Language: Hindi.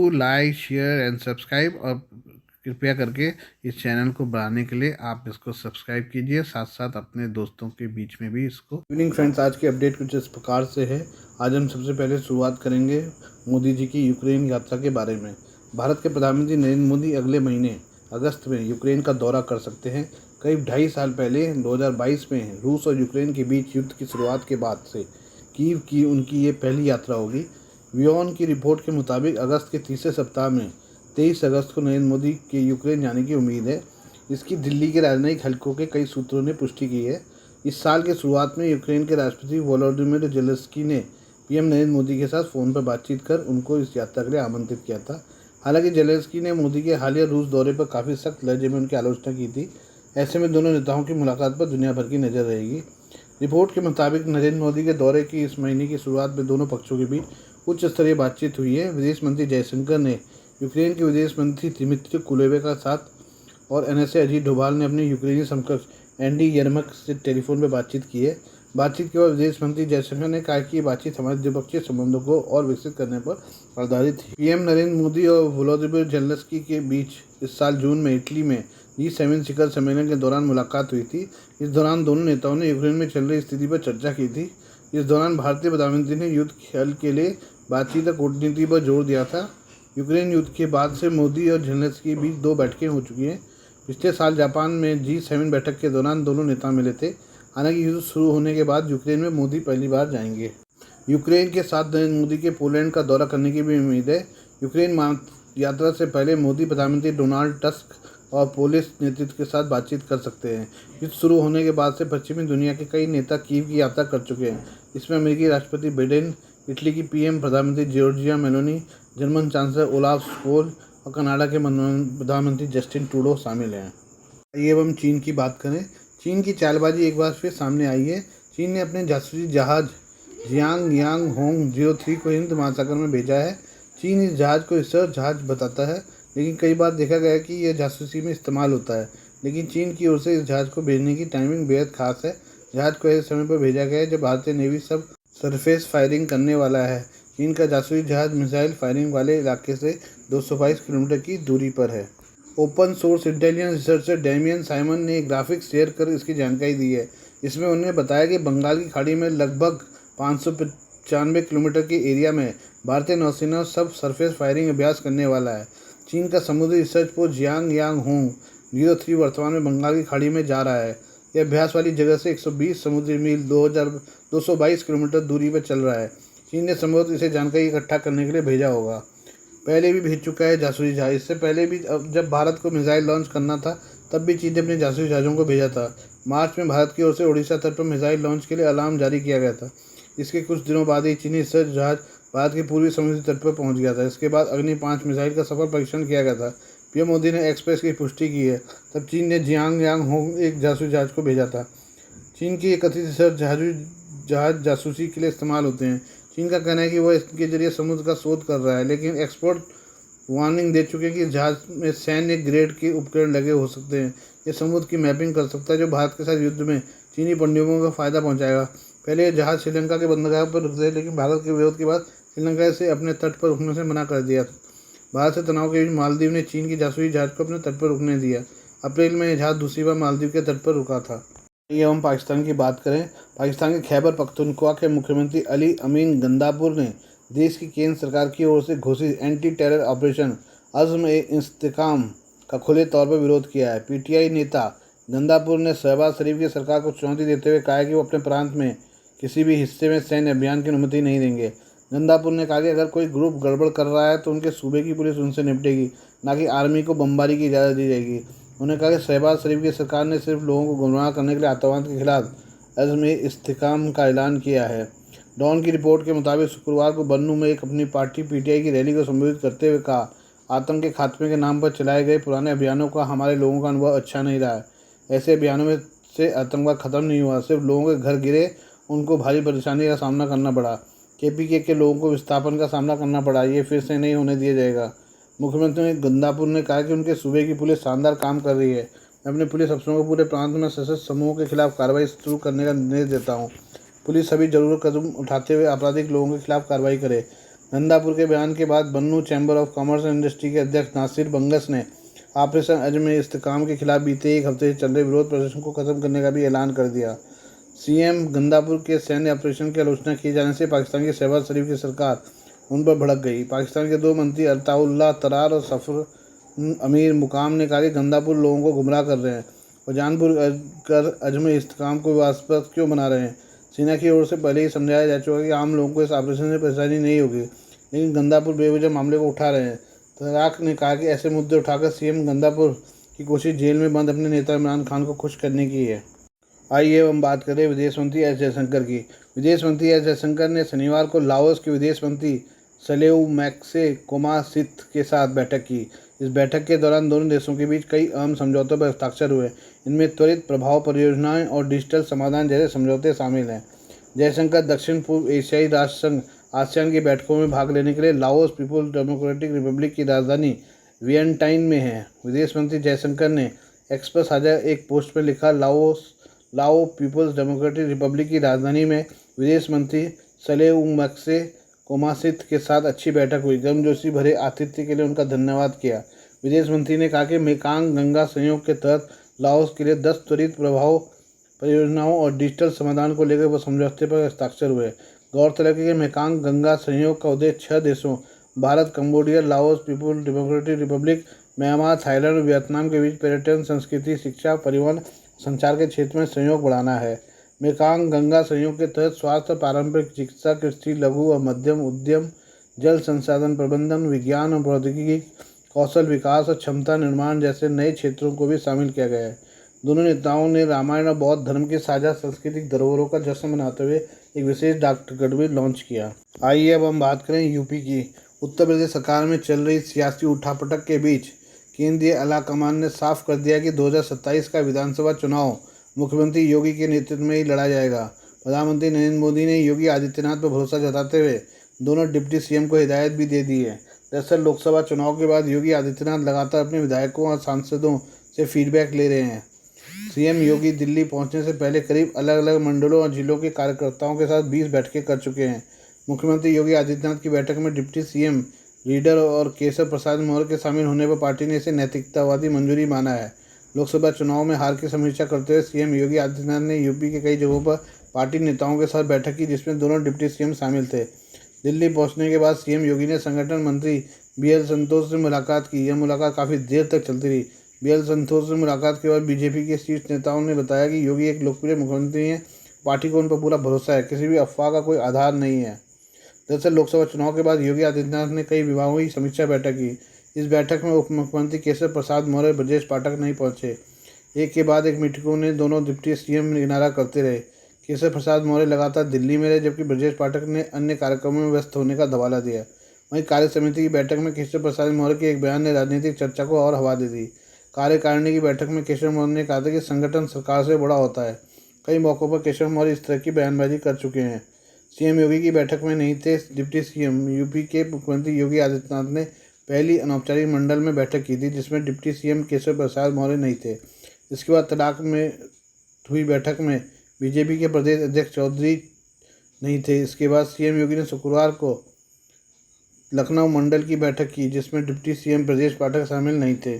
Do like share and subscribe, और कृपया करके इस चैनल को बढ़ाने के लिए आप इसको सब्सक्राइब कीजिए, साथ साथ अपने दोस्तों के बीच में भी इसको। इवनिंग फ्रेंड्स, आज की अपडेट कुछ इस प्रकार से है। आज हम सबसे पहले शुरुआत करेंगे मोदी जी की यूक्रेन यात्रा के बारे में। भारत के प्रधानमंत्री नरेंद्र मोदी अगले महीने अगस्त में यूक्रेन का दौरा कर सकते हैं। करीब 2.5 साल पहले 2022 में रूस और यूक्रेन के बीच युद्ध की शुरुआत के बाद से कीव की उनकी ये पहली यात्रा होगी। वियोन की रिपोर्ट के मुताबिक अगस्त के तीसरे सप्ताह में 23 अगस्त को नरेंद्र मोदी के यूक्रेन जाने की उम्मीद है। इसकी दिल्ली के राजनयिक हलकों के कई सूत्रों ने पुष्टि की है। इस साल के शुरुआत में यूक्रेन के राष्ट्रपति वोलोदिमीर जेलेंस्की ने पीएम नरेंद्र मोदी के साथ फ़ोन पर बातचीत कर उनको इस यात्रा के लिए आमंत्रित किया था। हालांकि जेलेंस्की ने मोदी के हालिया रूस दौरे पर काफ़ी सख्त लहजे में उनकी आलोचना की थी। ऐसे में दोनों नेताओं की मुलाकात पर दुनिया भर की नज़र रहेगी। रिपोर्ट के मुताबिक नरेंद्र मोदी के दौरे की इस महीने की शुरुआत में दोनों पक्षों के बीच उच्च स्तरीय बातचीत हुई है। विदेश मंत्री जयशंकर ने यूक्रेन के विदेश मंत्री दिमित्री कुलेबा के साथ और एनएसए अजीत डोभाल ने अपने यूक्रेनी समकक्ष एंडी यरमक से टेलीफोन पर बातचीत की है। बातचीत के बाद विदेश मंत्री जयशंकर ने कहा कि ये बातचीत हमारे द्विपक्षीय संबंधों को और विकसित करने पर आधारित थी। पीएम नरेंद्र मोदी और वोलोदिमीर जेलेंस्की के बीच इस साल जून में इटली में G7 शिखर सम्मेलन के दौरान मुलाकात हुई थी। इस दौरान दोनों नेताओं ने यूक्रेन में चल रही स्थिति पर चर्चा की थी। इस दौरान भारतीय प्रधानमंत्री ने युद्ध के हल के लिए बातचीत और कूटनीति पर जोर दिया था। यूक्रेन युद्ध के बाद से मोदी और जेलेंस्की के बीच 2 बैठकें हो चुकी हैं। पिछले साल जापान में G7 बैठक के दौरान दोनों नेता मिले थे। हालांकि युद्ध शुरू होने के बाद यूक्रेन में मोदी पहली बार जाएंगे। यूक्रेन के साथ नरेंद्र मोदी के पोलैंड का दौरा करने की भी उम्मीद है। यूक्रेन यात्रा से पहले मोदी प्रधानमंत्री डोनाल्ड टस्क और पोलिश नेतृत्व के साथ बातचीत कर सकते हैं। युद्ध शुरू होने के बाद से पश्चिमी दुनिया के कई नेता कीव की यात्रा कर चुके हैं। इसमें अमेरिकी राष्ट्रपति बाइडेन, इटली की पीएम प्रधानमंत्री Giorgia Meloni, German chancellor Olaf Scholz और कनाडा के प्रधानमंत्री जस्टिन ट्रूडो शामिल हैं। आइए अब हम चीन की बात करें। चीन की चालबाजी एक बार फिर सामने आई है। चीन ने अपने जासूसी जहाज जियांग यांग होंग 03 को हिंद महासागर में भेजा है। चीन इस जहाज़ को रिसर्च जहाज बताता है, लेकिन कई बार देखा गया कि यह जासूसी में इस्तेमाल होता है। लेकिन चीन की ओर से इस जहाज़ को भेजने की टाइमिंग बेहद खास है। जहाज़ को ऐसे समय पर भेजा गया है जब भारतीय नेवी सब सरफेस फायरिंग करने वाला है। चीन का जासूसी जहाज़ मिसाइल फायरिंग वाले इलाके से 222 किलोमीटर की दूरी पर है। Open source intelligence researcher Damien Symon ने एक ग्राफिक शेयर कर इसकी जानकारी दी है। इसमें उन्होंने बताया कि बंगाल की खाड़ी में लगभग 595 किलोमीटर के एरिया में भारतीय नौसेना सब सरफेस फायरिंग अभ्यास करने वाला है। चीन का समुद्री रिसर्च पोस्ट जियांग यांग होंग 03 वर्तमान में बंगाल की खाड़ी में जा रहा है। यह अभ्यास वाली जगह से 120 समुद्री मील 222 किलोमीटर दूरी पर चल रहा है। चीन ने संभवतः इसे जानकारी इकट्ठा करने के लिए भेजा होगा। पहले भी भेज चुका है जासूसी जहाज। इससे पहले भी जब भारत को मिसाइल लॉन्च करना था तब भी चीन ने अपने जासूसी जहाज़ों को भेजा था। मार्च में भारत की ओर से ओडिशा तट पर मिसाइल लॉन्च के लिए अलार्म जारी किया गया था। इसके कुछ दिनों बाद ही चीनी रिसर्च जहाज भारत के पूर्वी समुद्री तट पर पहुंच गया था। इसके बाद अग्नि 5 मिसाइल का सफल परीक्षण किया गया था। पीएम मोदी ने एक्सप्रेस की पुष्टि की है। तब चीन ने जियांग यांग होंग एक जासूसी जहाज को भेजा था। चीन की कथित रिसर्च जहाज जासूसी के लिए इस्तेमाल होते हैं। चीन का कहना है कि वह इसके जरिए समुद्र का शोध कर रहा है, लेकिन एक्सपर्ट वार्निंग दे चुके हैं कि जहाज में सैन्य ग्रेड के उपकरण लगे हो सकते हैं। ये समुद्र की मैपिंग कर सकता है, जो भारत के साथ युद्ध में चीनी पनडुब्बियों को फ़ायदा पहुंचाएगा। पहले यह जहाज श्रीलंका के बंदरगाह पर रुकते थे, लेकिन भारत के विरोध के बाद श्रीलंका से अपने तट पर रुकने से मना कर दिया। भारत से तनाव के बीच मालदीव ने चीन की जासूसी जहाज को अपने तट पर रुकने दिया। अप्रैल में यह जहाज दूसरी बार मालदीव के तट पर रुका था। ये हम पाकिस्तान की बात करें। पाकिस्तान के खैबर पख्तूनख्वा के मुख्यमंत्री अली अमीन गंदापुर ने देश की केंद्र सरकार की ओर से घोषित एंटी टेरर ऑपरेशन अज़्म-ए-इंतकाम का खुले तौर पर विरोध किया है। पीटीआई नेता गंदापुर ने शहबाज शरीफ की सरकार को चुनौती देते हुए कहा है कि वो अपने प्रांत में किसी भी हिस्से में सैन्य अभियान की अनुमति नहीं देंगे। गंदापुर ने कहा कि अगर कोई ग्रुप गड़बड़ कर रहा है तो उनके सूबे की पुलिस उनसे निपटेगी, ना कि आर्मी को बमबारी की इजाज़त दी जाएगी। उन्होंने कहा कि शहबाज शरीफ की सरकार ने सिर्फ लोगों को गुमराह करने के लिए आतंकवाद के खिलाफ अज़्म-ए-इंतकाम का ऐलान किया है। डॉन की रिपोर्ट के मुताबिक शुक्रवार को बन्नू में एक अपनी पार्टी पीटीआई की रैली को संबोधित करते हुए कहा, आतंक के खात्मे के नाम पर चलाए गए पुराने अभियानों का हमारे लोगों का अनुभव अच्छा नहीं रहा है। ऐसे अभियानों में से आतंकवाद खत्म नहीं हुआ, सिर्फ लोगों के घर गिरे, उनको भारी परेशानी का सामना करना पड़ा। केपीके के लोगों को विस्थापन का सामना करना पड़ा। ये फिर से नहीं होने दिया जाएगा। मुख्यमंत्री गंदापुर ने कहा कि उनके सूबे की पुलिस शानदार काम कर रही है। मैं अपने पुलिस अफसरों को पूरे प्रांत में सशस्त्र समूहों के खिलाफ कार्रवाई शुरू करने का निर्देश देता हूँ। पुलिस सभी जरूरी कदम उठाते हुए आपराधिक लोगों के खिलाफ कार्रवाई करे। गंदापुर के बयान के बाद Bannu chamber of commerce and industry के अध्यक्ष नासिर बंगस ने ऑपरेशन अज में इस्तेकाम के खिलाफ बीते एक हफ्ते से चल रहे विरोध प्रदर्शन को खत्म करने का भी ऐलान कर दिया। सीएम गंदापुर के सैन्य ऑपरेशन की आलोचना किए जाने से पाकिस्तान की शहबाज शरीफ की सरकार उन पर भड़क गई। पाकिस्तान के 2 मंत्री अताउल्लाह तरार और सफर अमीर मुकाम ने कहा कि गंदापुर लोगों को गुमराह कर रहे हैं और जानबूझ कर अजम इस्तेकाम को विवादास्पद क्यों बना रहे हैं। सेना की ओर से पहले ही समझाया जा चुका कि आम लोगों को इस ऑपरेशन से परेशानी नहीं होगी, लेकिन गंदापुर बेवजह मामले को उठा रहे हैं। तराक ने कहा कि ऐसे मुद्दे उठाकर सीएम गंदापुर की कोशिश जेल में बंद अपने नेता इमरान खान को खुश करने की है। आइए अब हम बात करें विदेश मंत्री एस जयशंकर की। विदेश मंत्री एस जयशंकर ने शनिवार को लाओस के विदेश मंत्री सलेऊमैक्से कोमासित के साथ बैठक की। इस बैठक के दौरान दोनों देशों के बीच कई अहम समझौतों पर हस्ताक्षर हुए। इनमें त्वरित प्रभाव परियोजनाएं और डिजिटल समाधान जैसे समझौते शामिल हैं। जयशंकर दक्षिण पूर्व एशियाई राष्ट्र संघ आसियान की बैठकों में भाग लेने के लिए लाओस पीपुल्स डेमोक्रेटिक रिपब्लिक की राजधानी वियंटाइन में हैं। विदेश मंत्री जयशंकर ने एक्स पर साझा एक पोस्ट में लिखा, लाओ पीपुल्स डेमोक्रेटिक रिपब्लिक की राजधानी में विदेश मंत्री सलेऊमैक्से कोमासित के साथ अच्छी बैठक हुई। गर्मजोशी भरे आतिथ्य के लिए उनका धन्यवाद किया। विदेश मंत्री ने कहा कि मेकांग गंगा संयोग के तहत लाओस के लिए 10 त्वरित प्रभाव परियोजनाओं और डिजिटल समाधान को लेकर वो समझौते पर हस्ताक्षर हुए। गौरतलब है कि मेकांग गंगा संयोग का उद्देश्य 6 देशों Bharat, Cambodia, Laos, people's democratic republic, Myanmar, Thailand और वियतनाम के बीच पर्यटन, संस्कृति, शिक्षा, परिवहन, संचार के क्षेत्र में सहयोग बढ़ाना है। मेकांग गंगा संयोग के तहत स्वास्थ्य, पारंपरिक चिकित्सा, कृषि, लघु और मध्यम उद्यम, जल संसाधन प्रबंधन, विज्ञान और प्रौद्योगिकी, कौशल विकास और क्षमता निर्माण जैसे नए क्षेत्रों को भी शामिल किया गया है। दोनों नेताओं ने रामायण और बौद्ध धर्म की साझा सांस्कृतिक धरोहरों का जश्न मनाते हुए एक विशेष डाक टिकट भी लॉन्च किया। आइए अब हम बात करें यूपी की। उत्तर प्रदेश सरकार में चल रही सियासी उठापटक के बीच केंद्रीय आलाकमान ने साफ कर दिया कि 2027 का विधानसभा चुनाव मुख्यमंत्री योगी के नेतृत्व में ही लड़ा जाएगा। प्रधानमंत्री नरेंद्र मोदी ने योगी आदित्यनाथ पर भरोसा जताते हुए दोनों डिप्टी सीएम को हिदायत भी दे दी है। दरअसल लोकसभा चुनाव के बाद योगी आदित्यनाथ लगातार अपने विधायकों और सांसदों से फीडबैक ले रहे हैं। सीएम योगी दिल्ली पहुंचने से पहले करीब अलग अलग मंडलों और जिलों के कार्यकर्ताओं के साथ 20 बैठकें कर चुके हैं। मुख्यमंत्री योगी आदित्यनाथ की बैठक में डिप्टी सीएम लीडर और केशव प्रसाद मौर्य के शामिल होने पर पार्टी ने इसे नैतिकतावादी मंजूरी माना है। लोकसभा चुनाव में हार की समीक्षा करते हुए सीएम योगी आदित्यनाथ ने यूपी के कई जगहों पर पार्टी नेताओं के साथ बैठक की, जिसमें दोनों डिप्टी सीएम शामिल थे। दिल्ली पहुंचने के बाद सीएम योगी ने संगठन मंत्री बीएल संतोष से मुलाकात की। यह मुलाकात काफ़ी देर तक चलती रही। बीएल संतोष से मुलाकात के बाद बीजेपी के शीर्ष नेताओं ने बताया कि योगी एक लोकप्रिय मुख्यमंत्री हैं, पार्टी को उन पर पूरा भरोसा है, किसी भी अफवाह का कोई आधार नहीं है। दरअसल लोकसभा चुनाव के बाद योगी आदित्यनाथ ने कई विभागों की समीक्षा बैठक की। इस बैठक में उप मुख्यमंत्री केशव प्रसाद मौर्य, ब्रजेश पाठक नहीं पहुंचे। एक के बाद एक मीटिंगों ने दोनों डिप्टी सीएम किनारा करते रहे। केशव प्रसाद मौर्य लगातार दिल्ली में रहे, जबकि ब्रजेश पाठक ने अन्य कार्यक्रमों में व्यस्त होने का हवाला दिया। वहीं कार्य समिति की बैठक में केशव प्रसाद मौर्य के एक बयान ने राजनीतिक चर्चा को और हवा दे दी। कार्यकारिणी की बैठक में केशव मौर्य ने कहा था कि संगठन सरकार से बड़ा होता है। कई मौक़ों पर केशव मौर्य इस तरह की बयानबाजी कर चुके हैं। सीएम योगी की बैठक में नहीं थे। डिप्टी सीएम यूपी के मुख्यमंत्री योगी आदित्यनाथ ने पहली अनौपचारिक मंडल में बैठक की थी, जिसमें डिप्टी सीएम केशव प्रसाद मौर्य नहीं थे। इसके बाद तड़ाक में हुई बैठक में बीजेपी के प्रदेश अध्यक्ष चौधरी नहीं थे। इसके बाद सीएम योगी ने शुक्रवार को लखनऊ मंडल की बैठक की, जिसमें डिप्टी सीएम ब्रजेश पाठक शामिल नहीं थे।